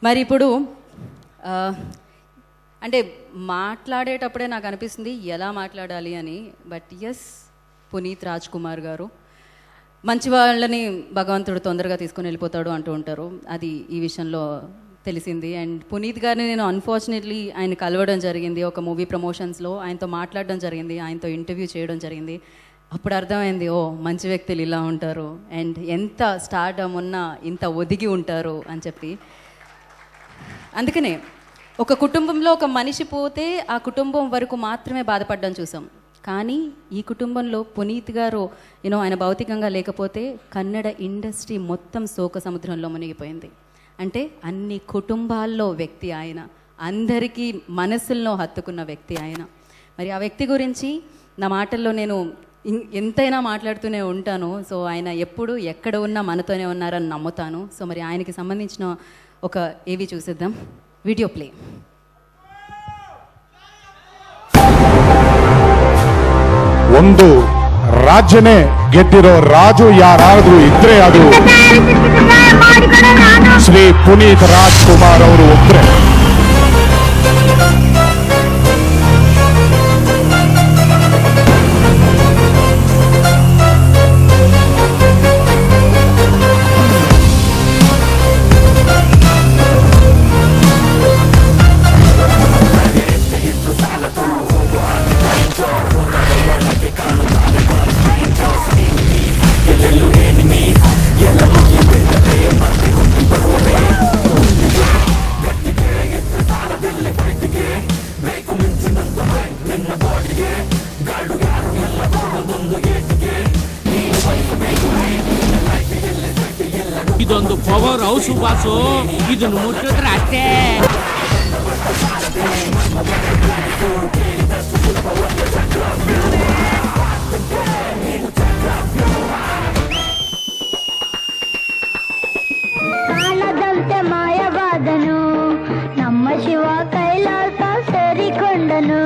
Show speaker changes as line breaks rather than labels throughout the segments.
మరి ఇప్పుడు అంటే మాట్లాడేటప్పుడే నాకు అనిపిస్తుంది ఎలా మాట్లాడాలి అని. బట్ ఎస్, పునీత్ రాజ్ కుమార్ గారు మంచి వాళ్ళని భగవంతుడు తొందరగా తీసుకుని వెళ్ళిపోతాడు అంటూ ఉంటారు. అది ఈ విషయంలో తెలిసింది. అండ్ పునీత్ గారిని నేను అన్ఫార్చునేట్లీ ఆయన కలవడం జరిగింది ఒక మూవీ ప్రమోషన్స్లో. ఆయనతో మాట్లాడడం జరిగింది, ఆయనతో ఇంటర్వ్యూ చేయడం జరిగింది. అప్పుడు అర్థమైంది, ఓ మంచి వ్యక్తులు ఇలా ఉంటారు అండ్ ఎంత స్టార్డమ్ ఉన్నా ఇంత ఒదిగి ఉంటారు అని చెప్పి. అందుకనే ఒక కుటుంబంలో ఒక మనిషి పోతే ఆ కుటుంబం వరకు మాత్రమే బాధపడడం చూసాం. కానీ ఈ కుటుంబంలో పునీత్ గారు ఆయన భౌతికంగా లేకపోతే కన్నడ ఇండస్ట్రీ మొత్తం శోక సముద్రంలో మునిగిపోయింది. అంటే అన్ని కుటుంబాల్లో వ్యక్తి ఆయన, అందరికీ మనసుల్లో హత్తుకున్న వ్యక్తి ఆయన. మరి ఆ వ్యక్తి గురించి నా మాటల్లో నేను ఎంతైనా మాట్లాడుతూనే ఉంటాను. సో ఆయన ఎప్పుడు ఎక్కడ ఉన్నా మనతోనే ఉన్నారని నమ్ముతాను. సో మరి ఆయనకి సంబంధించిన ఒక ఏవి చూసేద్దాం. Video play.
ಒಂದು ರಾಜ್ಯನೇ ಗೆದ್ದಿರೋ ರಾಜು ಯಾರಾದ್ರೂ ಇದ್ರೆ ಅದು ಶ್ರೀ ಪುನೀತ್ ರಾಜ್ ಕುಮಾರ್ ಅವರು ಒಬ್ಬರೇ.
ಇದೊಂದು ಪವರ್ ಹೌಸ್ ಬಾಸು, ಇದನ್ನು ಮುಟ್ಟಿದ್ರೆ ಅಷ್ಟೇ.
ಕಾಲದಂತೆ ಮಾಯವಾದನು ನಮ್ಮ ಶಿವ, ಕೈಲಾಸ ಸೇರಿಕೊಂಡನು.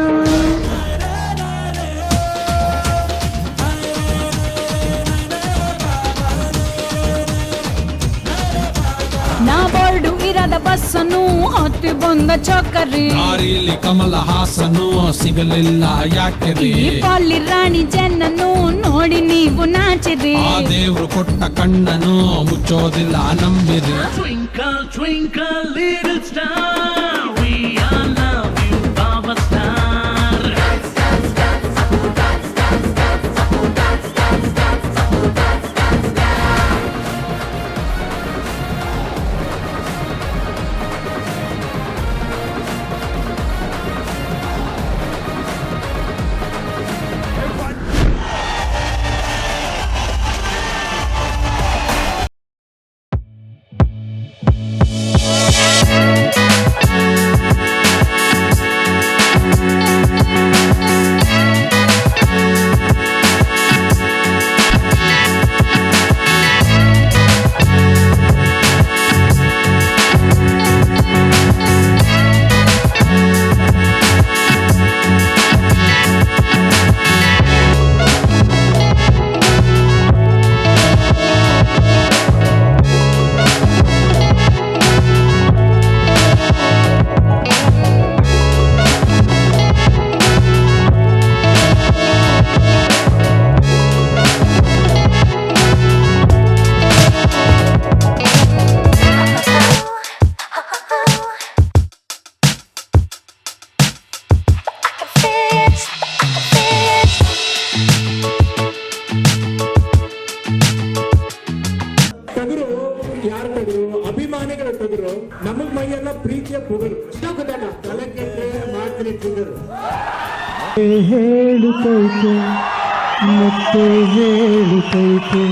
ನಾ ಬೋರ್ಡು ಇರದ ಬಸ್ಸನ್ನು ಹತ್ತಿ ಬಂದ ಚಕ್ಕರಿ,
ದಾರಿಲಿ ಕಮಲ ಹಾಸನು ಸಿಗಲಿಲ್ಲ ಯಾಕೆರಿ,
ಪಾಲಿ ರಾಣಿ ಚೆನ್ನನ್ನು ನೋಡಿ ನೀವು ನಾಚಿರಿ,
ಆ ದೇವ್ರು ಕೊಟ್ಟ ಕಣ್ಣನು ಮುಚ್ಚೋದಿಲ್ಲ ನಂಬಿರಿ.
Twinkle, twinkle, little star, we all love you, Baba Star.
ಯಾರು ತೆಗೆದ್ರು ಅಭಿಮಾನಿಗಳು ತೆಗೆದ್ರು, ನಮಗ್ ಮೈಯೆಲ್ಲ ಪ್ರೀತಿಯ ಪುಗರು ತಲೆ ಕೆಟ್ಟರೆ ಮಾಡ್ತೀನಿ ತಿಂದರು.
ಹೇಳುತ್ತೈತೆ ಮತ್ತೆ ಹೇಳುತ್ತೈತೆ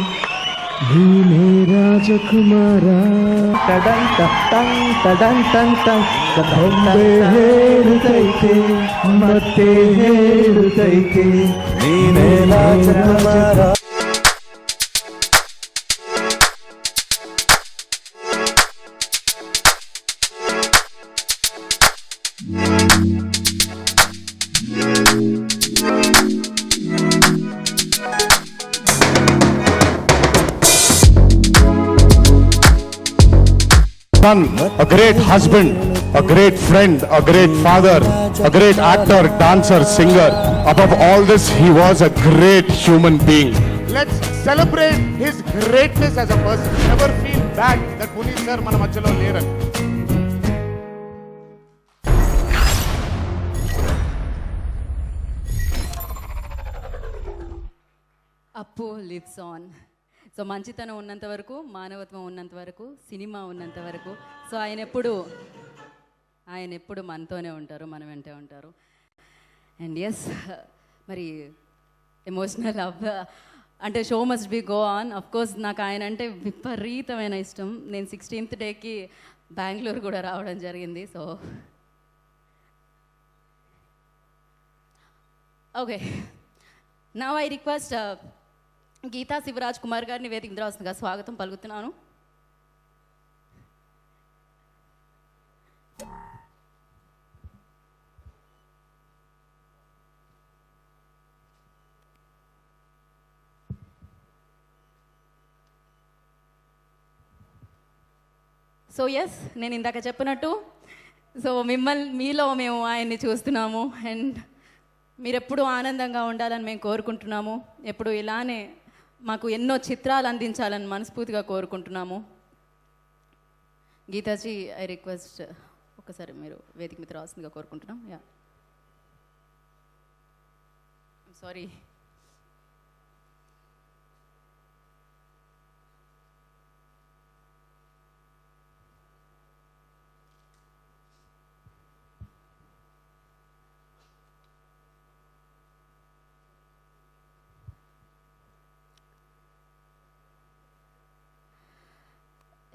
ನೀನೇ ರಾಜಕುಮಾರ, ತಡಂತ ತಡಂತ ಹೇಳುತ್ತೈತೆ ಮತ್ತೆ ಹೇಳುತ್ತೈತೆ ನೀನೇ ರಾಜಕುಮಾರ.
son, a great husband, a great friend, a great father, a great actor, dancer, singer. Above all this, he was a great human being.
Let's celebrate his greatness as a person. Never feel bad that Puneet sir మన మధ్యలో లేరని.
అప్పు lives on. So మంచితనం ఉన్నంత వరకు, మానవత్వం ఉన్నంత వరకు, సినిమా ఉన్నంత వరకు, సో ఆయన ఎప్పుడు మనతోనే ఉంటారు, మన వెంటే ఉంటారు. అండ్ ఎస్, మరి ఎమోషనల్ అంటే show must be go on. Of course నాకు ఆయన అంటే విపరీతమైన ఇష్టం. నేను 16th డేకి బెంగళూరు కూడా రావడం జరిగింది. So okay, now I request Geetha Shivaraj Kumar గారిని వేదిక మీద రావాల్సిందిగా స్వాగతం పలుకుతున్నాను. సో ఎస్, నేను ఇందాక చెప్పినట్టు, సో మీలో మేము ఆయన్ని చూస్తున్నాము. అండ్ మీరెప్పుడు ఆనందంగా ఉండాలని మేము కోరుకుంటున్నాము. ఎప్పుడు ఇలానే మాకు ఎన్నో చిత్రాలు అందించాలని మనస్ఫూర్తిగా కోరుకుంటున్నాము. గీతాజీ, ఐ రిక్వెస్ట్ ఒకసారి మీరు వేదిక మీద రావాల్సిందిగా కోరుకుంటున్నాం. Yeah, sorry.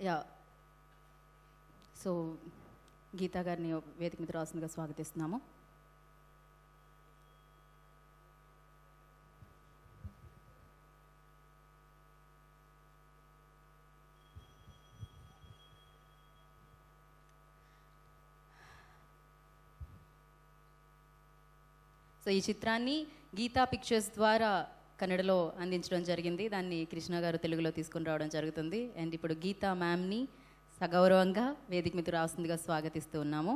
Yeah, so Geetha గారిని వేదిక మీద రావాల్సిందిగా స్వాగతిస్తున్నాము. సో ఈ చిత్రాన్ని గీతా పిక్చర్స్ ద్వారా కన్నడలో అందించడం జరిగింది. దాన్ని కృష్ణ గారు తెలుగులో తీసుకుని రావడం జరుగుతుంది. అండ్ ఇప్పుడు గీతా మ్యామ్ని సగౌరవంగా వేదిక మీద రావాల్సిందిగా స్వాగతిస్తూ ఉన్నాము.